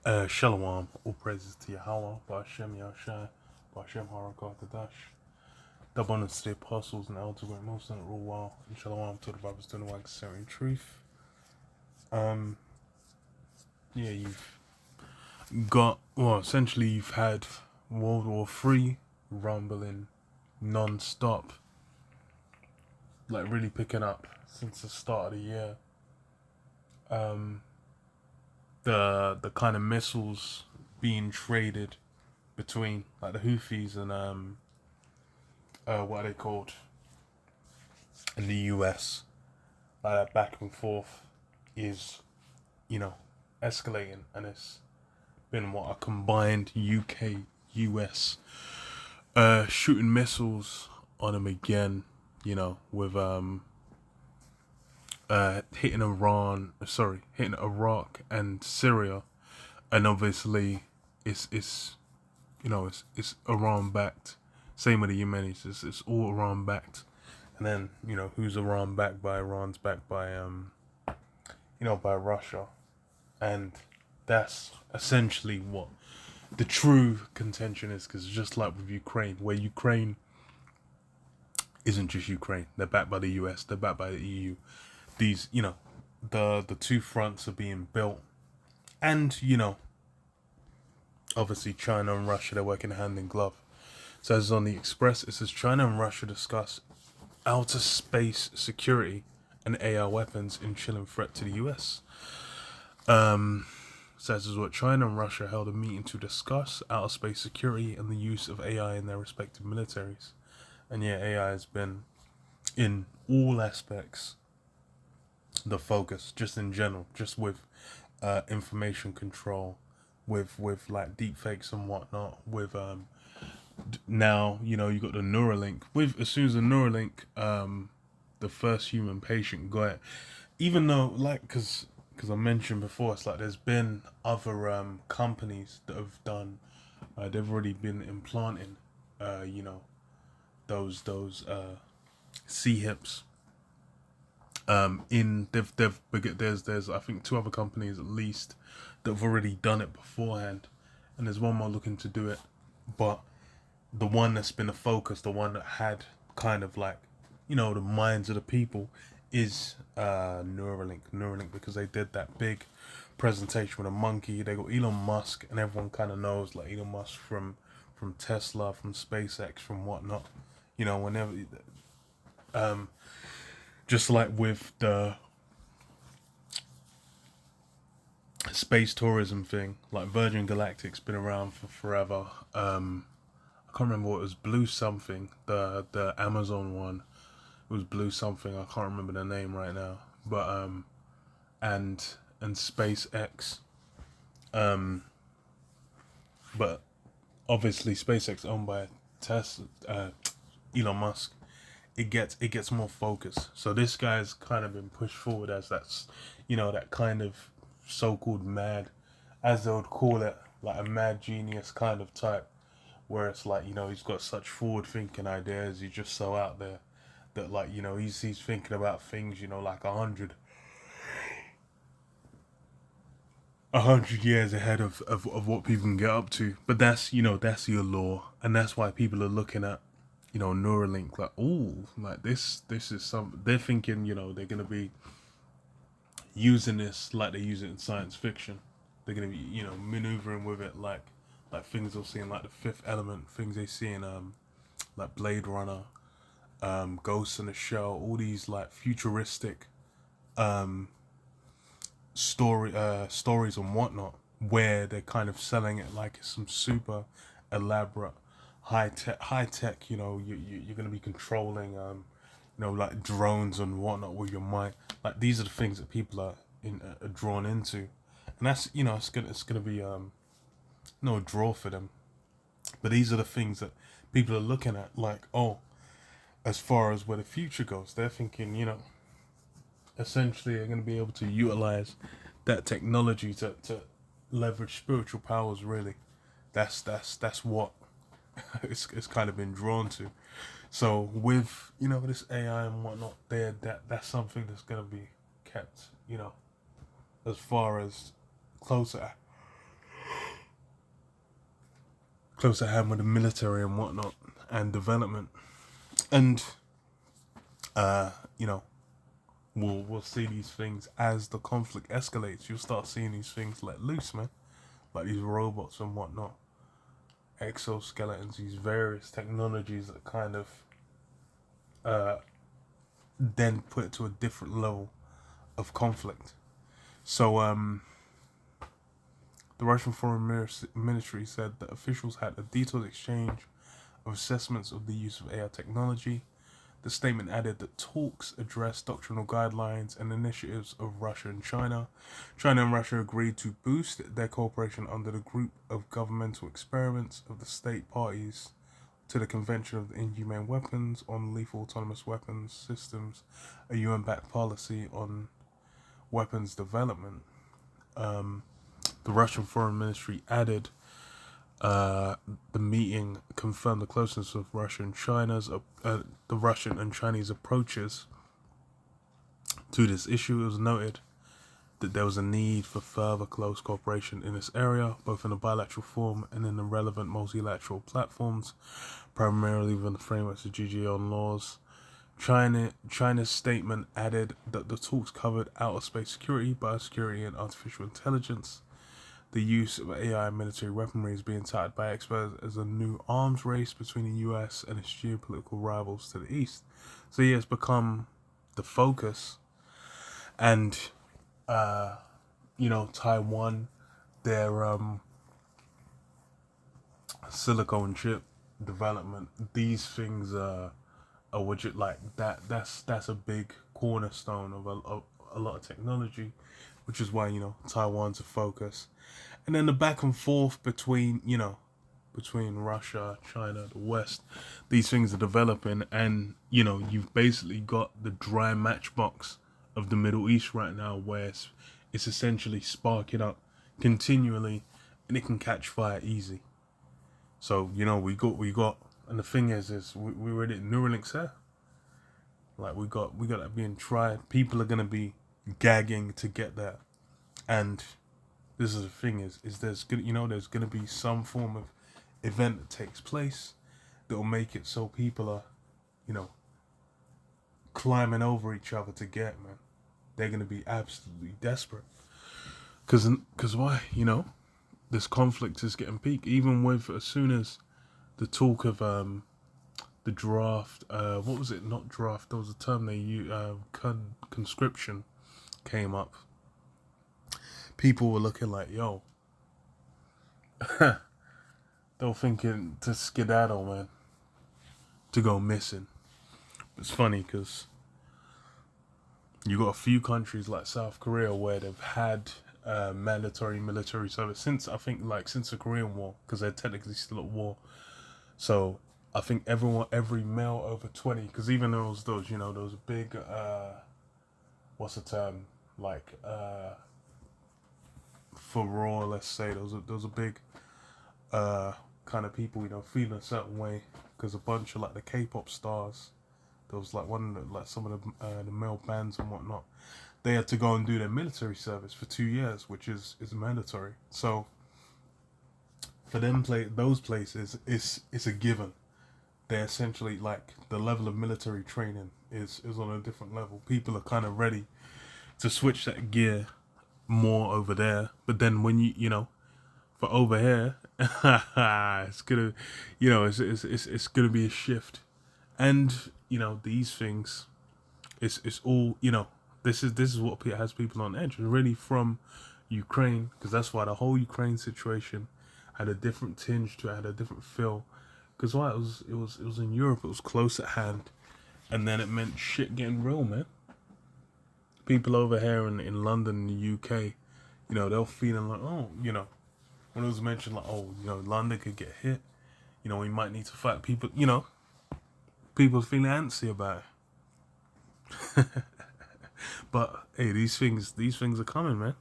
Shalom, all praises to Yahweh, Ba'ashem Yahshai, Ba'ashem Harakah Kadash. Double honors to the apostles and elders where most don't rule well, and Shalom to the brothers doing the work of truth. Yeah, you've got, well, essentially you've had World War III rumbling non-stop, like really picking up since the start of the year. The kind of missiles being traded between like the Houthis and what are they called in the US, like that back and forth is, you know, escalating, and it's been what a combined UK US shooting missiles on them again, with hitting Iraq and Syria, and obviously it's it's Iran backed. Same with the Yemenis, it's all Iran backed, and then who's Iran backed by? Iran's backed by by Russia, and that's essentially what the true contention is. Because just like with Ukraine, where Ukraine isn't just Ukraine, they're backed by the US, they're backed by the EU. These, the two fronts are being built, and obviously China and Russia, they're working hand in glove. So as on the Express, it says China and Russia discuss outer space security and AI weapons in chilling threat to the US. Says is what China and Russia held a meeting to discuss outer space security and the use of AI in their respective militaries. And yeah, AI has been in all aspects the focus, just in general, just with information control, with like deep fakes and whatnot, with now you got the Neuralink. With as soon as the Neuralink, the first human patient got it, even though like because I mentioned before, it's like there's been other companies that have done, they've already been implanting, those C hips. In there's I think two other companies at least that have already done it beforehand, and there's one more looking to do it, but the one that's been a focus, the one that had kind of like, the minds of the people is Neuralink, because they did that big presentation with a monkey. They got Elon Musk, and everyone kind of knows like Elon Musk from Tesla, from SpaceX, from whatnot. Whenever just like with the space tourism thing, like Virgin Galactic's been around for forever. I can't remember what it was, Blue something. The Amazon one, it was Blue something. I can't remember the name right now. But and SpaceX, but obviously SpaceX owned by Tesla, Elon Musk. It gets more focus. So this guy's kind of been pushed forward as that kind of so-called mad, as they would call it, like a mad genius kind of type, where it's like he's got such forward-thinking ideas. He's just so out there that like he's thinking about things like a hundred years ahead of what people can get up to. But that's your law, and that's why people are looking at Neuralink like, oh, like this is some, they're thinking they're gonna be using this like they use it in science fiction. They're gonna be maneuvering with it like things they'll see in like the Fifth Element, things they see in like Blade Runner, Ghost in the Shell, all these like futuristic stories and whatnot, where they're kind of selling it like it's some super elaborate high tech. You're gonna be controlling like drones and whatnot with your mind. Like these are the things that people are drawn into, and that's it's gonna be no draw for them. But these are the things that people are looking at, like, oh, as far as where the future goes, they're thinking, essentially they're going to be able to utilize that technology to leverage spiritual powers. Really, that's what it's kind of been drawn to. So with this AI and whatnot, there that's something that's going to be kept, as far as closer. close at hand with the military and whatnot and development. And you know, we'll see these things as the conflict escalates. You'll start seeing these things let loose, man, like these robots and whatnot, exoskeletons, these various technologies that kind of then put it to a different level of conflict. So the Russian Foreign Ministry said that officials had a detailed exchange of assessments of the use of AI technology. The statement added that talks addressed doctrinal guidelines and initiatives of Russia and China. China and Russia agreed to boost their cooperation under the Group of Governmental Experiments of the State Parties to the Convention of the Inhumane Weapons on Lethal Autonomous Weapons Systems, a UN-backed policy on weapons development. The Russian Foreign Ministry added the meeting confirmed the closeness of Russia and the Russian and Chinese approaches to this issue. It was noted that there was a need for further close cooperation in this area, both in a bilateral form and in the relevant multilateral platforms, primarily within the frameworks of GGO laws. China's statement added that the talks covered outer space security, biosecurity, and artificial intelligence. The use of AI and military weaponry is being touted by experts as a new arms race between the US and its geopolitical rivals to the east. So yeah, it's become the focus. And Taiwan, their silicone chip development, these things are what you like that. That's a big cornerstone of a lot of technology, which is why Taiwan's a focus. And then the back and forth between Russia, China, the West, these things are developing, and you've basically got the dry matchbox of the Middle East right now, where it's essentially sparking up continually, and it can catch fire easy. So we got, and the thing is we already at Neuralinks here. Like we got that being tried. People are gonna be gagging to get there, and this is the thing is there's gonna be some form of event that takes place that will make it so people are climbing over each other to get, man. They're gonna be absolutely desperate because why this conflict is getting peak, even with as soon as the talk of the draft, what was it, not draft, there was a term they used, conscription came up. People were looking like, yo, they were thinking to skedaddle, man, to go missing. It's funny because you got a few countries like South Korea where they've had mandatory military service since the Korean War, because they're technically still at war. So I think every male over 20, because even those there was a big what's the term, like furore, let's say there was a big kind of people feeling a certain way because a bunch of like the K-pop stars, there was like some of the male bands and whatnot, they had to go and do their military service for 2 years, which is mandatory. So for them those places, it's a given. They're essentially like the level of military training is on a different level. People are kind of ready to switch that gear more over there. But then when for over here, it's gonna, it's gonna be a shift. And these things, it's all this is what has people on edge. Really from Ukraine, because that's why the whole Ukraine situation had a different tinge to it, had a different feel. Because why it was in Europe, it was close at hand, and then it meant shit getting real, man. People over here in London, the UK, they're feeling like, oh, when it was mentioned like, oh, London could get hit, we might need to fight. People, people feeling antsy about it. But hey, these things are coming, man.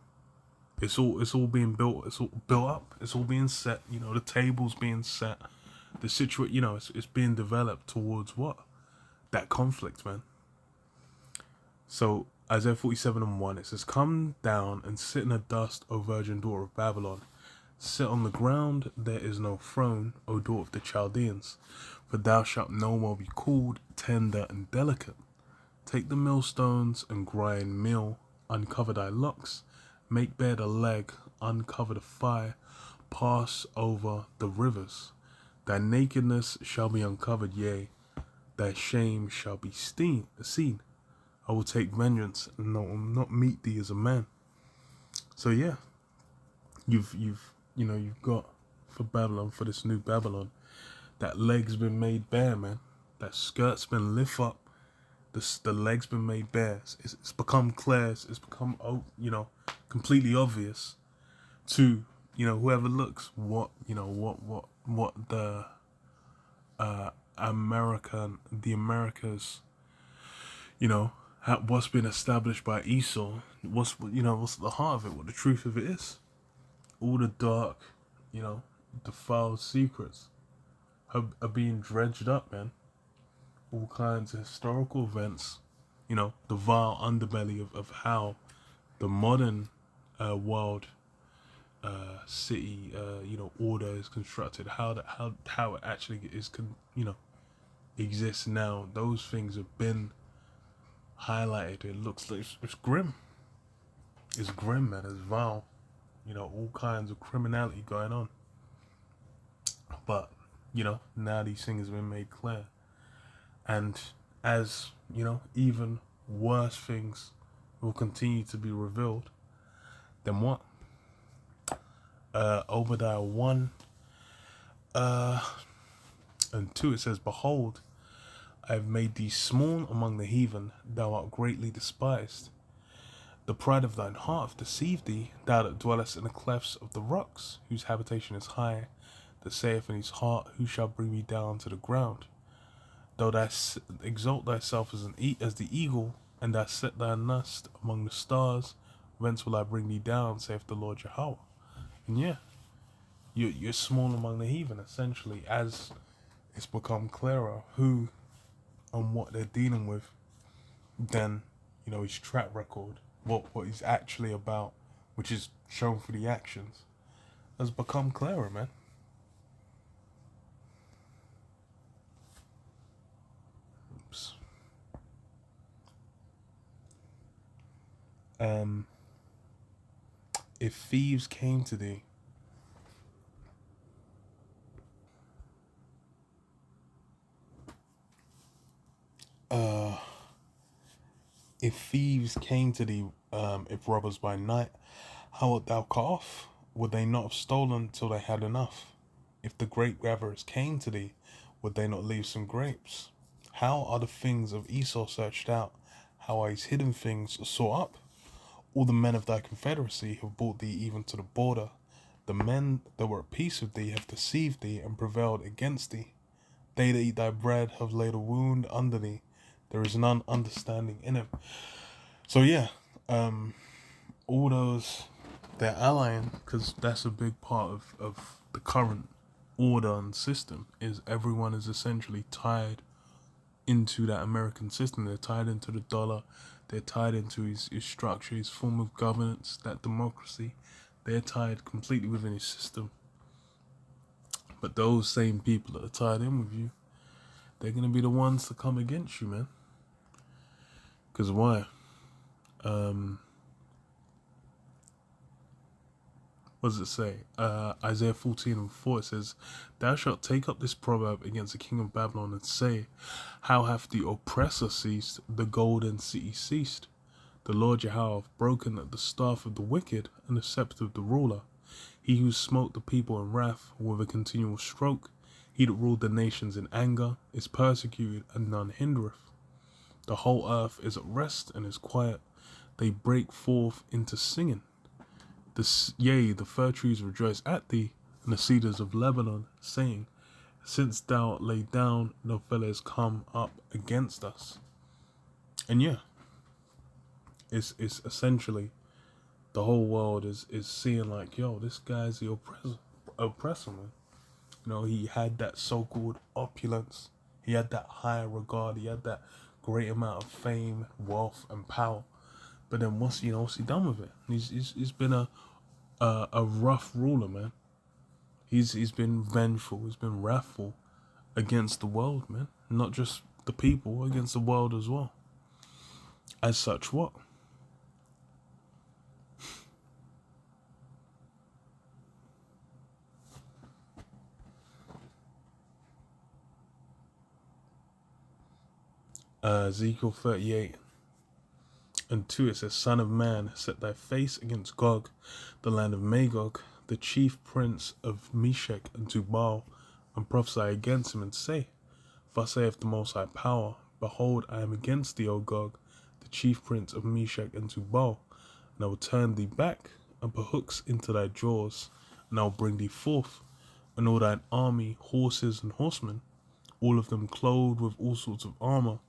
It's all being built. It's all built up. It's all being set. The table's being set. The situation, it's being developed towards what? That conflict, man. So Isaiah 47:1, it says, "Come down and sit in the dust, O virgin daughter of Babylon. Sit on the ground, there is no throne, O daughter of the Chaldeans, for thou shalt no more be called tender and delicate. Take the millstones and grind meal, uncover thy locks, make bare the leg, uncover the thigh, pass over the rivers. Thy nakedness shall be uncovered, yea, thy shame shall be seen. I will take vengeance and not meet thee as a man. So yeah, you've got for Babylon, for this new Babylon, that leg's been made bare, man. That skirt's been lift up. The leg's been made bare. It's become clear. It's become completely obvious to whoever looks what the the Americas, what's been established by Esau. What's at the heart of it. What the truth of it is. All the dark, defiled secrets are being dredged up, man. All kinds of historical events, the vile underbelly of how the modern world city order is constructed, how it actually is exists now. Those things have been highlighted. It looks like it's grim. It's grim, man. It's vile. All kinds of criminality going on. But now these things have been made clear, and as even worse things will continue to be revealed. Then what? Obadiah 1 and 2, it says, Behold, I have made thee small among the heathen, thou art greatly despised. The pride of thine heart hath deceived thee, thou that dwellest in the clefts of the rocks, whose habitation is high, that saith in his heart, Who shall bring me down to the ground? Though thou exalt thyself as the eagle, and thou set thy nest among the stars, whence will I bring thee down, saith the Lord Jehovah. And yeah, you're small among the heathen, essentially, as it's become clearer who and what they're dealing with, then his track record, what he's actually about, which is shown through the actions, has become clearer, man. Oops. If thieves came to thee, if thieves came to thee, if robbers by night, how wilt thou cut off? Would they not have stolen till they had enough? If the grape gatherers came to thee, would they not leave some grapes? How are the things of Esau searched out? How are his hidden things sought up? All the men of thy confederacy have brought thee even to the border. The men that were at peace with thee have deceived thee and prevailed against thee. They that eat thy bread have laid a wound under thee. There is none understanding in it. So yeah, all those, they're allying, because that's a big part of the current order and system, is everyone is essentially tied into that American system. They're tied into the dollar. They're tied into his structure, his form of governance, that democracy. They're tied completely within his system. But those same people that are tied in with you, they're going to be the ones to come against you, man. Because why? What does it say? Isaiah 14:4, it says, Thou shalt take up this proverb against the king of Babylon and say, How hath the oppressor ceased, the golden city ceased? The Lord Jehovah hath broken the staff of the wicked and the scepter of the ruler. He who smote the people in wrath with a continual stroke, he that ruled the nations in anger, is persecuted and none hindereth. The whole earth is at rest and is quiet. They break forth into singing. Yea, the fir trees rejoice at thee, and the cedars of Lebanon, saying, Since thou art laid down, no fellow has come up against us. And yeah, it's essentially the whole world is seeing like, yo, this guy's the oppressor, man. He had that so-called opulence. He had that high regard. He had that great amount of fame, wealth, and power. But then what's he done with it? He's been a rough ruler, man. He's been vengeful. He's been wrathful against the world, man. Not just the people, against the world as well. As such, what? Ezekiel 38:2, it says, Son of man, set thy face against Gog, the land of Magog, the chief prince of Meshech and Tubal, and prophesy against him, and say, Thus saith the Most High Power, Behold, I am against thee, O Gog, the chief prince of Meshech and Tubal, and I will turn thee back, and put hooks into thy jaws, and I will bring thee forth, and all thine army, horses and horsemen, all of them clothed with all sorts of armor,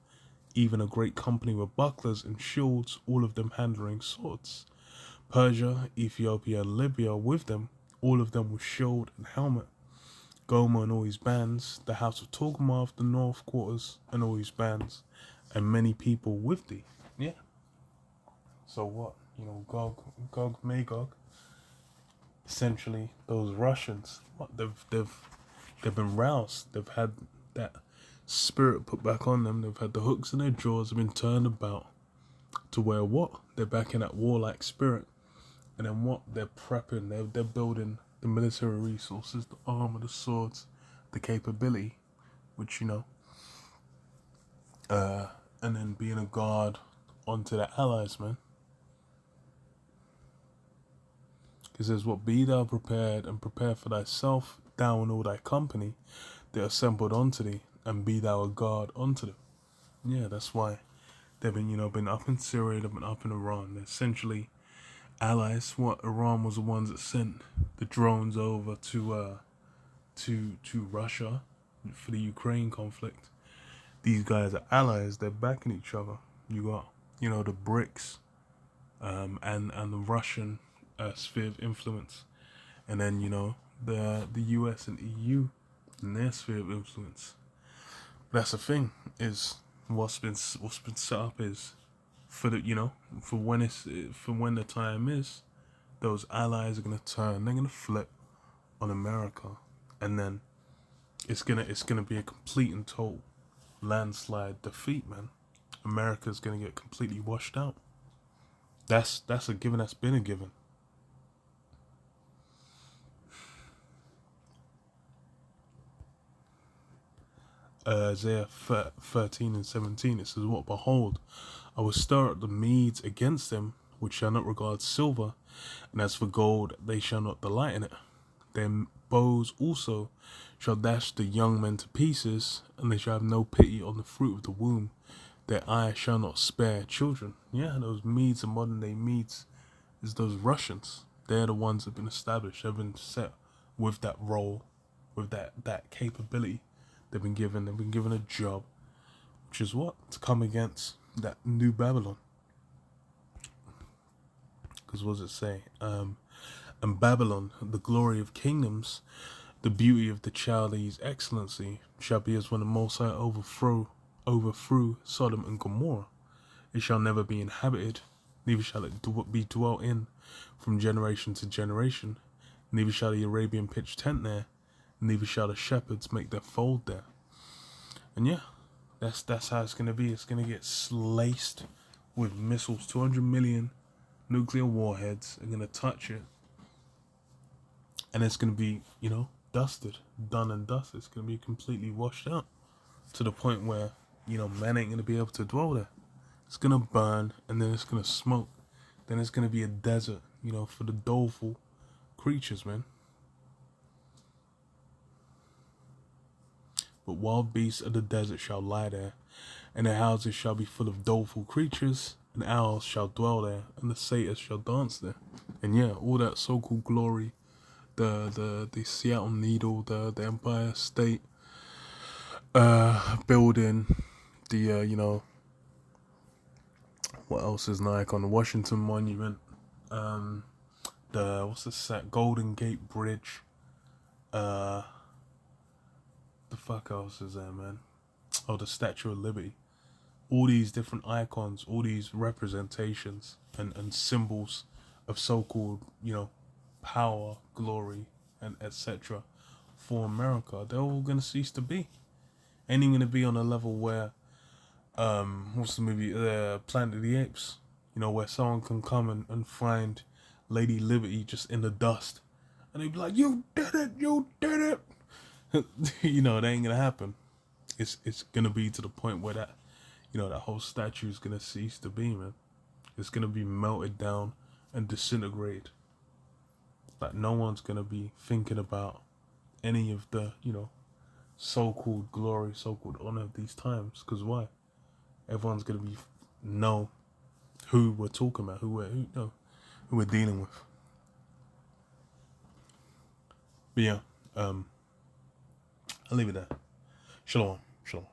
even a great company with bucklers and shields, all of them handling swords. Persia, Ethiopia, and Libya with them, all of them with shield and helmet. Gomer and all his bands, the house of Togarmah, the north quarters, and all his bands, and many people with thee. Yeah. So what? Gog, Magog. Essentially, those Russians. What they've been roused. They've had that spirit put back on them. They've had the hooks in their jaws. Have been turned about to where what? They're back in that warlike spirit. And then what? They're prepping. They're building the military resources, the armor, the swords, the capability, which and then being a guard onto their allies, man. He says, What be thou prepared, and prepare for thyself, thou and all thy company, they assembled unto thee, and be thou a guard unto them. Yeah, that's why they've been up in Syria, they've been up in Iran. They're essentially allies. What? Iran was the ones that sent the drones over to Russia for the Ukraine conflict. These guys are allies. They're backing each other. You got the BRICS, and the Russian sphere of influence, and then the US and EU and their sphere of influence. That's the thing, is what's been set up is for the for when the time is, those allies are gonna turn. They're gonna flip on America, and then it's gonna be a complete and total landslide defeat, man. America's gonna get completely washed out. That's a given. That's been a given. Isaiah 13:17, it says, What? Behold, I will stir up the Medes against them, which shall not regard silver, and as for gold, they shall not delight in it. Their bows also shall dash the young men to pieces, and they shall have no pity on the fruit of the womb. Their eye shall not spare children. Yeah, those Medes and modern day Medes is those Russians. They're the ones that have been established, have been set with that role, with that capability. They've been given a job, which is what? To come against that new Babylon. Because what does it say? And Babylon, the glory of kingdoms, the beauty of the Chaldees' excellency, shall be as when the Most High overthrew Sodom and Gomorrah. It shall never be inhabited, neither shall it be dwelt in from generation to generation. Neither shall the Arabian pitch tent there, neither shall the shepherds make their fold there. And yeah, that's how it's gonna be. It's gonna get laced with missiles. 200 million nuclear warheads are gonna touch it, and it's gonna be dusted, done and dusted. It's gonna be completely washed out to the point where man ain't gonna be able to dwell there. It's gonna burn, and then it's gonna smoke. Then it's gonna be a desert, for the doleful creatures, man. But wild beasts of the desert shall lie there, and their houses shall be full of doleful creatures, and owls shall dwell there, and the satyrs shall dance there. And yeah, all that so-called glory, the Seattle Needle, the Empire State building, the what else is like on the Washington Monument, the what's the set Golden Gate Bridge, the fuck else is there, man? Oh, the Statue of Liberty. All these different icons, all these representations and symbols of so-called, power, glory, and etc. for America, they're all gonna cease to be. Ain't even gonna be on a level where what's the movie? Planet of the Apes. You know, where someone can come and find Lady Liberty just in the dust, and they'd be like, "You did it! You did it!" You know, that ain't gonna happen. It's gonna be to the point where that, you know, that whole statue is gonna cease to be, man. It's gonna be melted down and disintegrated. Like no one's gonna be thinking about any of the, you know, so-called glory, so-called honor of these times. Cause why? Everyone's gonna be know who we're talking about, who we're dealing with. But yeah, I'll leave it there. Shalom, shalom.